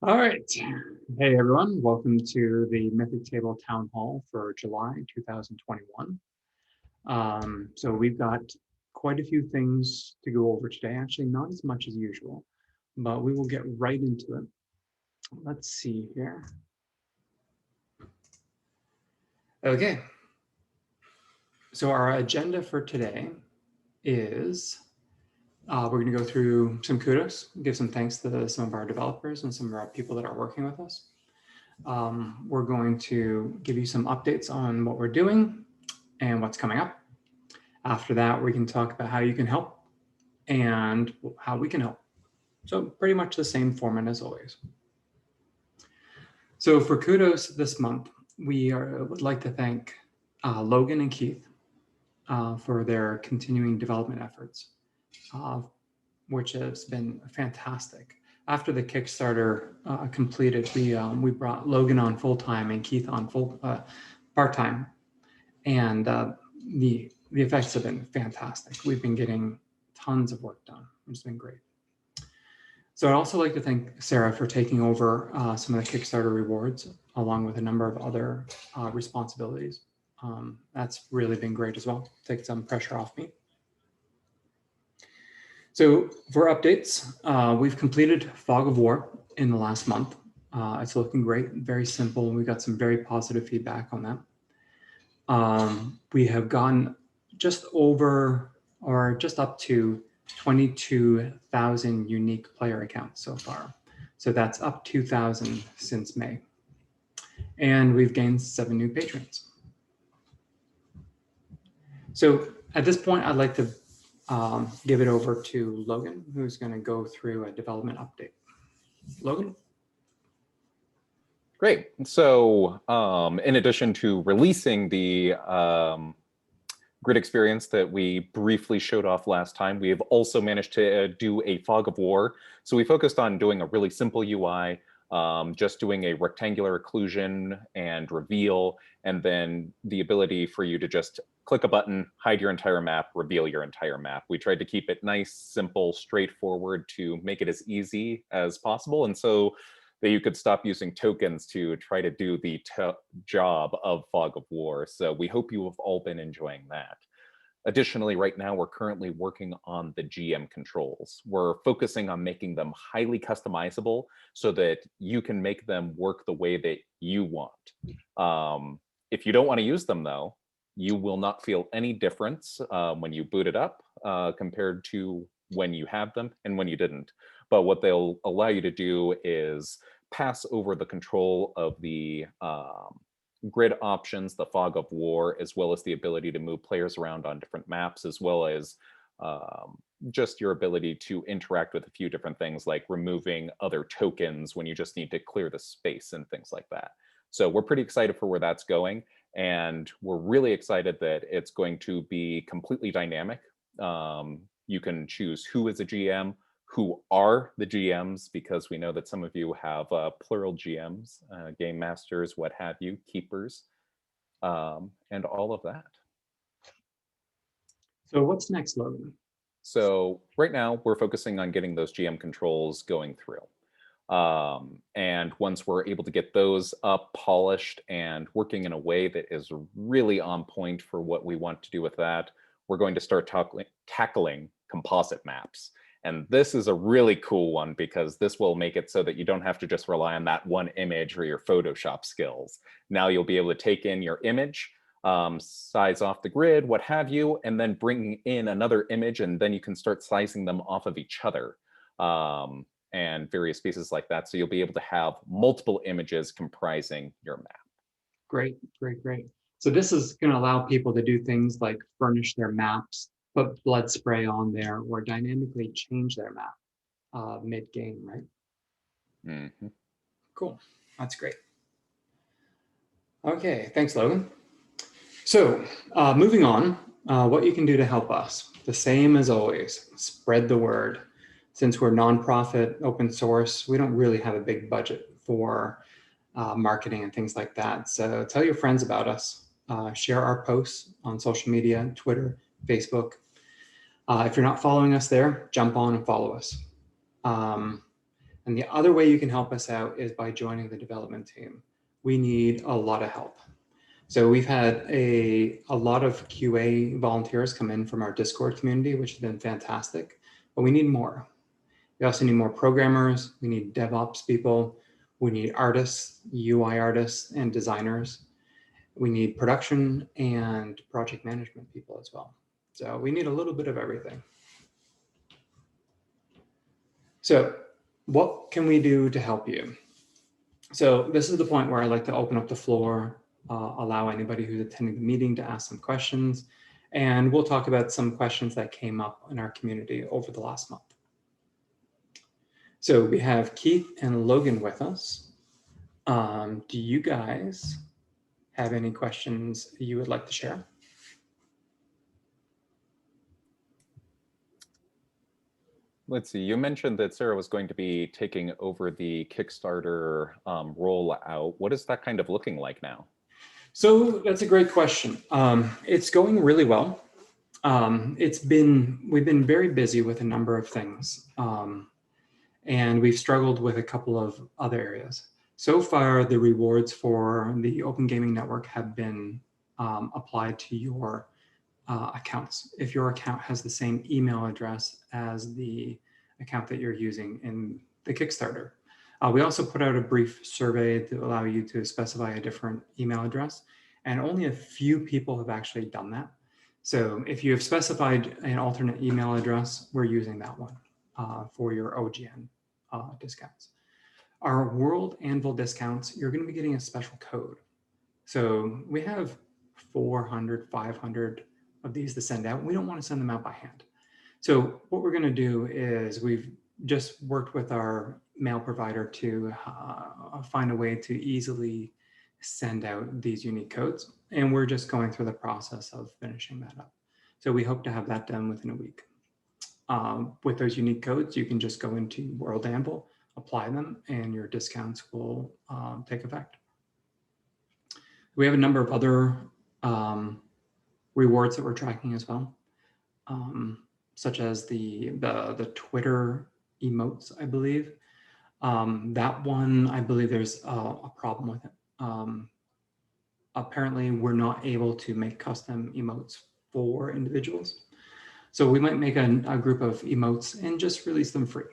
All right. Hey, everyone. Welcome to the Mythic Table Town Hall for July 2021. So we've got quite a few things to go over today. Actually, not as much as usual, but we will get right into it. Let's see here. Okay. So our agenda for today is we're going to go through some kudos, give some thanks to some of our developers and some of our people that are working with us. We're going to give you some updates on what we're doing and what's coming up. After that, we can talk about how you can help and how we can help. So pretty much the same format as always. So for kudos this month, we would like to thank Logan and Keith for their continuing development efforts, which has been fantastic. After the Kickstarter completed, we brought Logan on full-time and Keith on part-time, and the effects have been fantastic. We've been getting tons of work done, which has been great. So I'd also like to thank Sarah for taking over some of the Kickstarter rewards, along with a number of other responsibilities. That's really been great as well, take some pressure off me. So for updates, we've completed Fog of War in the last month. It's looking great, very simple, and we got some very positive feedback on that. We have gone just over or just up to 22,000 unique player accounts so far. So that's up 2,000 since May. And we've gained 7 new patrons. So at this point, I'd like to give it over to Logan, who's going to go through a development update. Logan? Great. So in addition to releasing the grid experience that we briefly showed off last time, we have also managed to do a Fog of War. So we focused on doing a really simple UI, just doing a rectangular occlusion and reveal, and then the ability for you to just click a button, hide your entire map, reveal your entire map. We tried to keep it nice, simple, straightforward to make it as easy as possible. And so that you could stop using tokens to try to do the job of Fog of War. So we hope you have all been enjoying that. Additionally, right now, we're currently working on the GM controls. We're focusing on making them highly customizable so that you can make them work the way that you want. If you don't want to use them, though, you will not feel any difference when you boot it up compared to when you have them and when you didn't. But what they'll allow you to do is pass over the control of the grid options, the Fog of War, as well as the ability to move players around on different maps, as well as just your ability to interact with a few different things like removing other tokens when you just need to clear the space and things like that. So we're pretty excited for where that's going. And we're really excited that it's going to be completely dynamic. You can choose who is a GM, who are the GMs, because we know that some of you have plural GMs, game masters, what have you, keepers, and all of that. So what's next, Logan? So right now we're focusing on getting those GM controls going through. And once we're able to get those up, polished, and working in a way that is really on point for what we want to do with that, we're going to start tackling composite maps. And this is a really cool one because this will make it so that you don't have to just rely on that one image or your Photoshop skills. Now you'll be able to take in your image, size off the grid, what have you, and then bring in another image, and then you can start sizing them off of each other. And various pieces like that. So you'll be able to have multiple images comprising your map. Great, great, great. So this is going to allow people to do things like furnish their maps, put blood spray on there, or dynamically change their map mid-game, right? Mm-hmm. Cool, that's great. Okay, thanks, Logan. So moving on, what you can do to help us, the same as always, spread the word. Since we're nonprofit, open source, we don't really have a big budget for marketing and things like that. So tell your friends about us. Share our posts on social media, Twitter, Facebook. If you're not following us there, jump on and follow us. And the other way you can help us out is by joining the development team. We need a lot of help. So we've had a lot of QA volunteers come in from our Discord community, which has been fantastic, but we need more. We also need more programmers. We need DevOps people. We need artists, UI artists, and designers. We need production and project management people as well. So we need a little bit of everything. So what can we do to help you? So this is the point where I like to open up the floor, allow anybody who's attending the meeting to ask some questions, and we'll talk about some questions that came up in our community over the last month. So we have Keith and Logan with us. Do you guys have any questions you would like to share? Let's see, you mentioned that Sarah was going to be taking over the Kickstarter rollout. What is that kind of looking like now? So that's a great question. It's going really well. We've been very busy with a number of things, and we've struggled with a couple of other areas. So far, the rewards for the Open Gaming Network have been applied to your accounts. If your account has the same email address as the account that you're using in the Kickstarter. We also put out a brief survey to allow you to specify a different email address, and only a few people have actually done that. So if you have specified an alternate email address, we're using that one for your OGN discounts. Our World Anvil discounts, you're going to be getting a special code. So we have 400, 500 of these to send out. We don't want to send them out by hand. So what we're going to do is we've just worked with our mail provider to find a way to easily send out these unique codes. And we're just going through the process of finishing that up. So we hope to have that done within a week. With those unique codes, you can just go into World Anvil, apply them, and your discounts will take effect. We have a number of other rewards that we're tracking as well, such as the Twitter emotes, I believe. That one, I believe there's a problem with it. Apparently, we're not able to make custom emotes for individuals. So we might make a group of emotes and just release them free,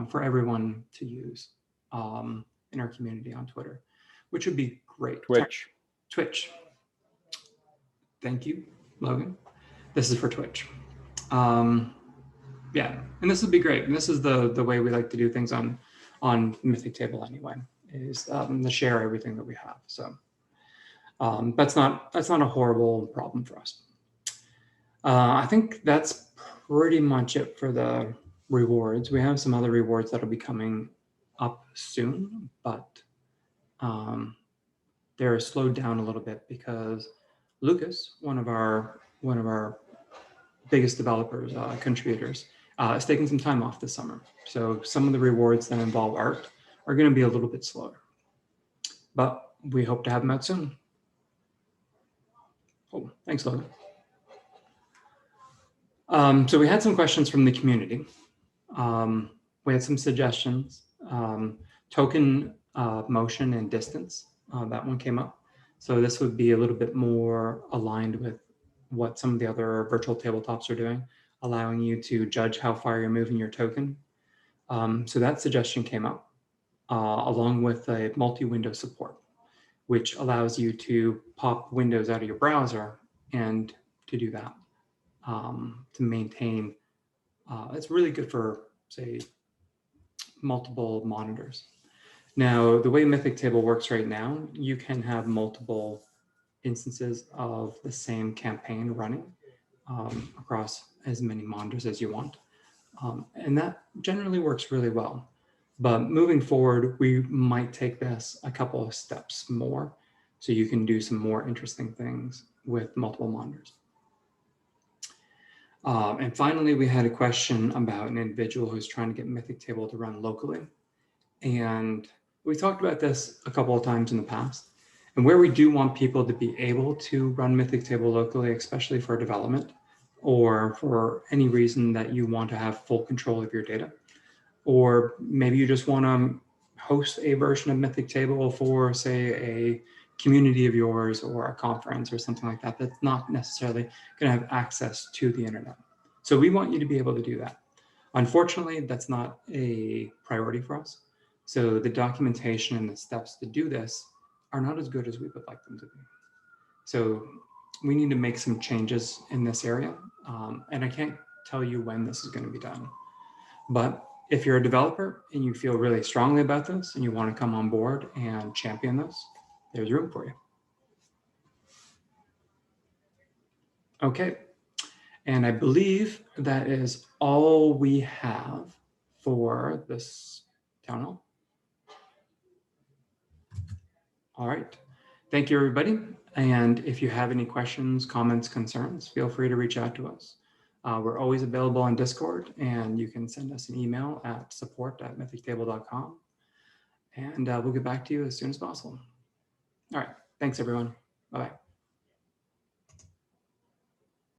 for everyone to use in our community on Twitter, which would be great. Twitch. Thank you, Logan. This is for Twitch. Yeah, and this would be great. And this is the way we like to do things on Mythic Table anyway, is to share everything that we have. So that's not a horrible problem for us. I think that's pretty much it for the rewards. We have some other rewards that'll be coming up soon, but they're slowed down a little bit because Lucas, one of our biggest developers, contributors, is taking some time off this summer. So some of the rewards that involve art are going to be a little bit slower, but we hope to have them out soon. Oh, thanks, Logan. So we had some questions from the community. We had some suggestions. Token motion and distance, that one came up. So this would be a little bit more aligned with what some of the other virtual tabletops are doing, allowing you to judge how far you're moving your token. So that suggestion came up, along with a multi-window support, which allows you to pop windows out of your browser and to do that. To maintain, it's really good for, say, multiple monitors. Now, the way Mythic Table works right now, you can have multiple instances of the same campaign running across as many monitors as you want. And that generally works really well. But moving forward, we might take this a couple of steps more so you can do some more interesting things with multiple monitors. And finally, we had a question about an individual who's trying to get Mythic Table to run locally. And we talked about this a couple of times in the past. And where we do want people to be able to run Mythic Table locally, especially for development or for any reason that you want to have full control of your data, or maybe you just want to host a version of Mythic Table for, say, a community of yours or a conference or something like that that's not necessarily going to have access to the internet. So we want you to be able to do that. Unfortunately, that's not a priority for us. So the documentation and the steps to do this are not as good as we would like them to be. So we need to make some changes in this area. And I can't tell you when this is going to be done. But if you're a developer and you feel really strongly about this and you want to come on board and champion this, there's room for you. Okay. And I believe that is all we have for this town hall. All right. Thank you, everybody. And if you have any questions, comments, concerns, feel free to reach out to us. We're always available on Discord, and you can send us an email at support@mythictable.com. And we'll get back to you as soon as possible. All right. Thanks, everyone. Bye-bye.